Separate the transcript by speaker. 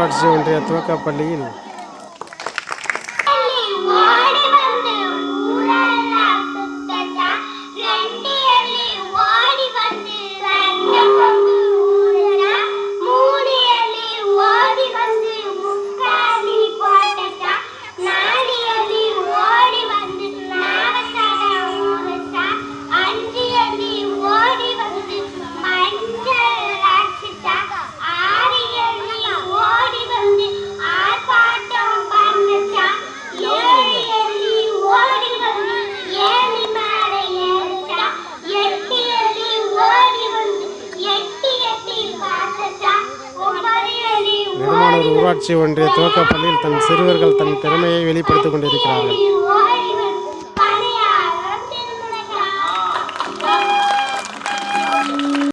Speaker 1: ஊராட்சி ஒன்றிய துவக்கப்பள்ளியில் நெடுமானூர் ஊராட்சி ஒன்றிய துவக்கப்பள்ளியில் தன் சிறுவர்கள் தன் திறமையை வெளிப்படுத்திக் கொண்டிருக்கிறார்கள்.